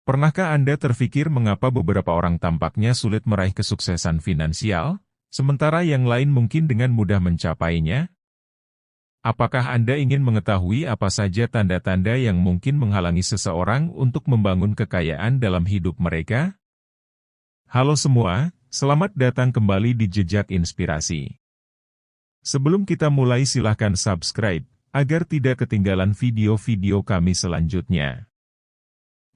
Pernahkah Anda terfikir mengapa beberapa orang tampaknya sulit meraih kesuksesan finansial, sementara yang lain mungkin dengan mudah mencapainya? Apakah Anda ingin mengetahui apa saja tanda-tanda yang mungkin menghalangi seseorang untuk membangun kekayaan dalam hidup mereka? Halo semua, selamat datang kembali di Jejak Inspirasi. Sebelum kita mulai silahkan subscribe, agar tidak ketinggalan video-video kami selanjutnya.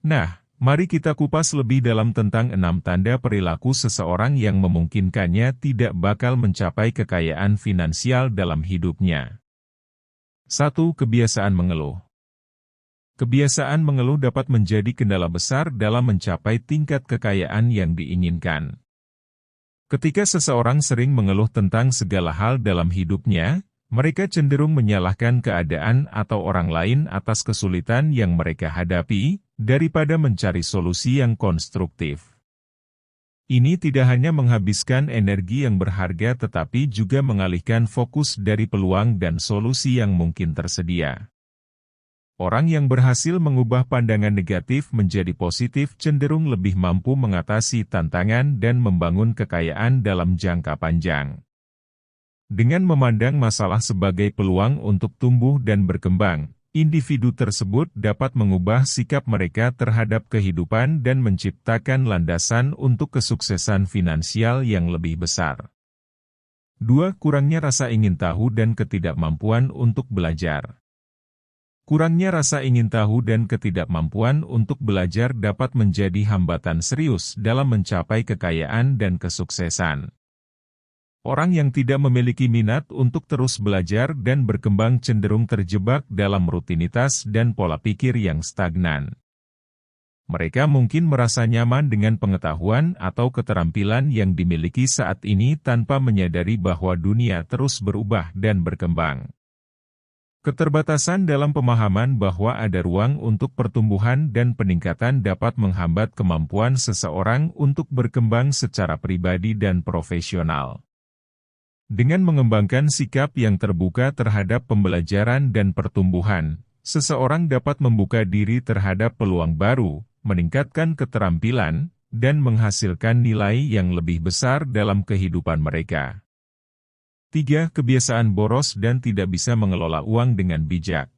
Nah, mari kita kupas lebih dalam tentang 6 tanda perilaku seseorang yang memungkinkannya tidak bakal mencapai kekayaan finansial dalam hidupnya. 1. Kebiasaan mengeluh. Kebiasaan mengeluh dapat menjadi kendala besar dalam mencapai tingkat kekayaan yang diinginkan. Ketika seseorang sering mengeluh tentang segala hal dalam hidupnya, mereka cenderung menyalahkan keadaan atau orang lain atas kesulitan yang mereka hadapi, daripada mencari solusi yang konstruktif. Ini tidak hanya menghabiskan energi yang berharga tetapi juga mengalihkan fokus dari peluang dan solusi yang mungkin tersedia. Orang yang berhasil mengubah pandangan negatif menjadi positif cenderung lebih mampu mengatasi tantangan dan membangun kekayaan dalam jangka panjang. Dengan memandang masalah sebagai peluang untuk tumbuh dan berkembang, individu tersebut dapat mengubah sikap mereka terhadap kehidupan dan menciptakan landasan untuk kesuksesan finansial yang lebih besar. 2. Kurangnya rasa ingin tahu dan ketidakmampuan untuk belajar. Kurangnya rasa ingin tahu dan ketidakmampuan untuk belajar dapat menjadi hambatan serius dalam mencapai kekayaan dan kesuksesan. Orang yang tidak memiliki minat untuk terus belajar dan berkembang cenderung terjebak dalam rutinitas dan pola pikir yang stagnan. Mereka mungkin merasa nyaman dengan pengetahuan atau keterampilan yang dimiliki saat ini tanpa menyadari bahwa dunia terus berubah dan berkembang. Keterbatasan dalam pemahaman bahwa ada ruang untuk pertumbuhan dan peningkatan dapat menghambat kemampuan seseorang untuk berkembang secara pribadi dan profesional. Dengan mengembangkan sikap yang terbuka terhadap pembelajaran dan pertumbuhan, seseorang dapat membuka diri terhadap peluang baru, meningkatkan keterampilan, dan menghasilkan nilai yang lebih besar dalam kehidupan mereka. 3. Kebiasaan boros dan tidak bisa mengelola uang dengan bijak.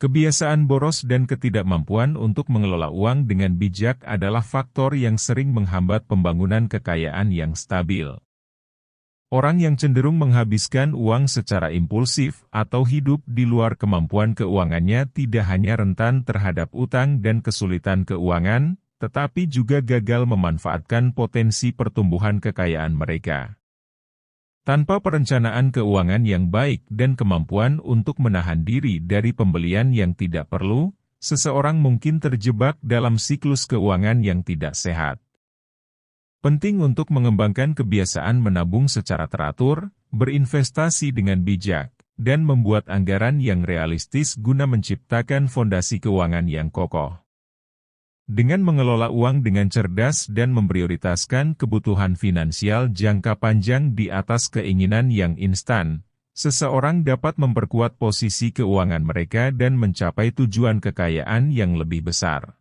Kebiasaan boros dan ketidakmampuan untuk mengelola uang dengan bijak adalah faktor yang sering menghambat pembangunan kekayaan yang stabil. Orang yang cenderung menghabiskan uang secara impulsif atau hidup di luar kemampuan keuangannya tidak hanya rentan terhadap utang dan kesulitan keuangan, tetapi juga gagal memanfaatkan potensi pertumbuhan kekayaan mereka. Tanpa perencanaan keuangan yang baik dan kemampuan untuk menahan diri dari pembelian yang tidak perlu, seseorang mungkin terjebak dalam siklus keuangan yang tidak sehat. Penting untuk mengembangkan kebiasaan menabung secara teratur, berinvestasi dengan bijak, dan membuat anggaran yang realistis guna menciptakan fondasi keuangan yang kokoh. Dengan mengelola uang dengan cerdas dan memprioritaskan kebutuhan finansial jangka panjang di atas keinginan yang instan, seseorang dapat memperkuat posisi keuangan mereka dan mencapai tujuan kekayaan yang lebih besar.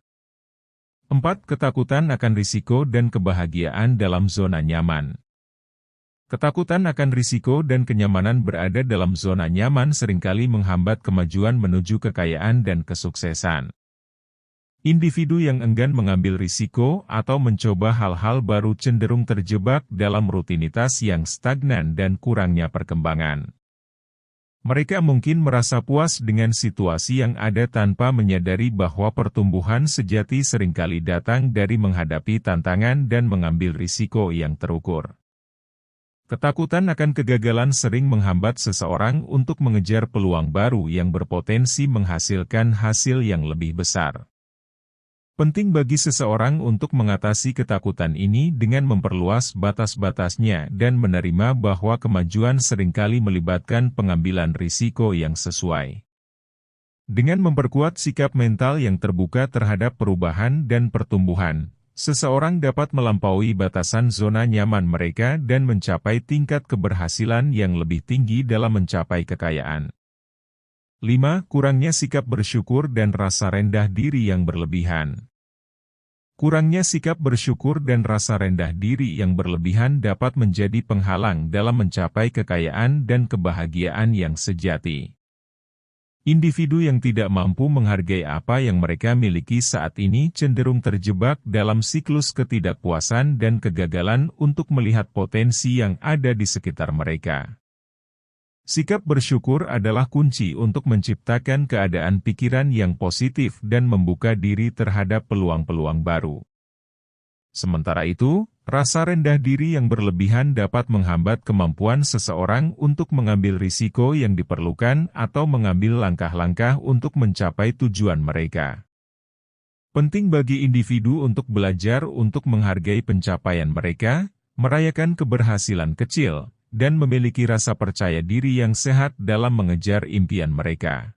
4. Ketakutan akan risiko dan kebahagiaan dalam zona nyaman. Ketakutan akan risiko dan kenyamanan berada dalam zona nyaman seringkali menghambat kemajuan menuju kekayaan dan kesuksesan. Individu yang enggan mengambil risiko atau mencoba hal-hal baru cenderung terjebak dalam rutinitas yang stagnan dan kurangnya perkembangan. Mereka mungkin merasa puas dengan situasi yang ada tanpa menyadari bahwa pertumbuhan sejati seringkali datang dari menghadapi tantangan dan mengambil risiko yang terukur. Ketakutan akan kegagalan sering menghambat seseorang untuk mengejar peluang baru yang berpotensi menghasilkan hasil yang lebih besar. Penting bagi seseorang untuk mengatasi ketakutan ini dengan memperluas batas-batasnya dan menerima bahwa kemajuan seringkali melibatkan pengambilan risiko yang sesuai. Dengan memperkuat sikap mental yang terbuka terhadap perubahan dan pertumbuhan, seseorang dapat melampaui batasan zona nyaman mereka dan mencapai tingkat keberhasilan yang lebih tinggi dalam mencapai kekayaan. 5. Kurangnya sikap bersyukur dan rasa rendah diri yang berlebihan. Kurangnya sikap bersyukur dan rasa rendah diri yang berlebihan dapat menjadi penghalang dalam mencapai kekayaan dan kebahagiaan yang sejati. Individu yang tidak mampu menghargai apa yang mereka miliki saat ini cenderung terjebak dalam siklus ketidakpuasan dan kegagalan untuk melihat potensi yang ada di sekitar mereka. Sikap bersyukur adalah kunci untuk menciptakan keadaan pikiran yang positif dan membuka diri terhadap peluang-peluang baru. Sementara itu, rasa rendah diri yang berlebihan dapat menghambat kemampuan seseorang untuk mengambil risiko yang diperlukan atau mengambil langkah-langkah untuk mencapai tujuan mereka. Penting bagi individu untuk belajar untuk menghargai pencapaian mereka, merayakan keberhasilan kecil, dan memiliki rasa percaya diri yang sehat dalam mengejar impian mereka.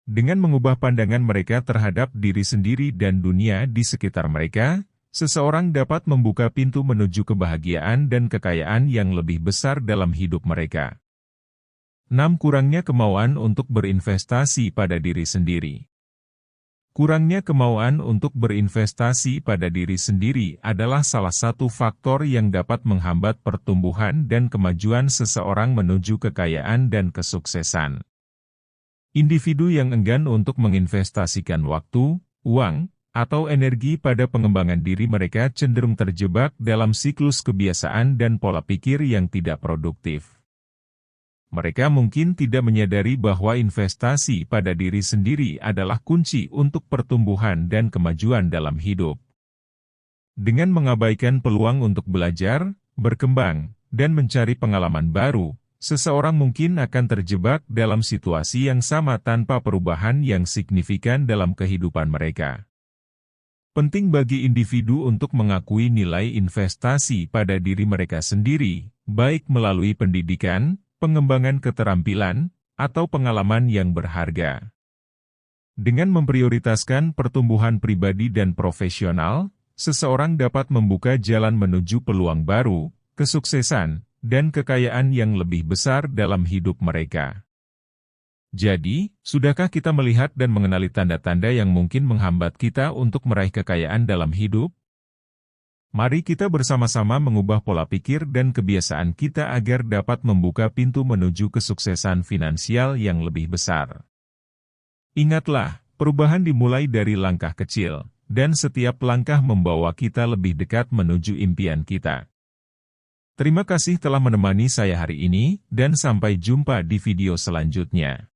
Dengan mengubah pandangan mereka terhadap diri sendiri dan dunia di sekitar mereka, seseorang dapat membuka pintu menuju kebahagiaan dan kekayaan yang lebih besar dalam hidup mereka. 6. Kurangnya kemauan untuk berinvestasi pada diri sendiri. Kurangnya kemauan untuk berinvestasi pada diri sendiri adalah salah satu faktor yang dapat menghambat pertumbuhan dan kemajuan seseorang menuju kekayaan dan kesuksesan. Individu yang enggan untuk menginvestasikan waktu, uang, atau energi pada pengembangan diri mereka cenderung terjebak dalam siklus kebiasaan dan pola pikir yang tidak produktif. Mereka mungkin tidak menyadari bahwa investasi pada diri sendiri adalah kunci untuk pertumbuhan dan kemajuan dalam hidup. Dengan mengabaikan peluang untuk belajar, berkembang, dan mencari pengalaman baru, seseorang mungkin akan terjebak dalam situasi yang sama tanpa perubahan yang signifikan dalam kehidupan mereka. Penting bagi individu untuk mengakui nilai investasi pada diri mereka sendiri, baik melalui pendidikan, pengembangan keterampilan, atau pengalaman yang berharga. Dengan memprioritaskan pertumbuhan pribadi dan profesional, seseorang dapat membuka jalan menuju peluang baru, kesuksesan, dan kekayaan yang lebih besar dalam hidup mereka. Jadi, sudahkah kita melihat dan mengenali tanda-tanda yang mungkin menghambat kita untuk meraih kekayaan dalam hidup? Mari kita bersama-sama mengubah pola pikir dan kebiasaan kita agar dapat membuka pintu menuju kesuksesan finansial yang lebih besar. Ingatlah, perubahan dimulai dari langkah kecil, dan setiap langkah membawa kita lebih dekat menuju impian kita. Terima kasih telah menemani saya hari ini, dan sampai jumpa di video selanjutnya.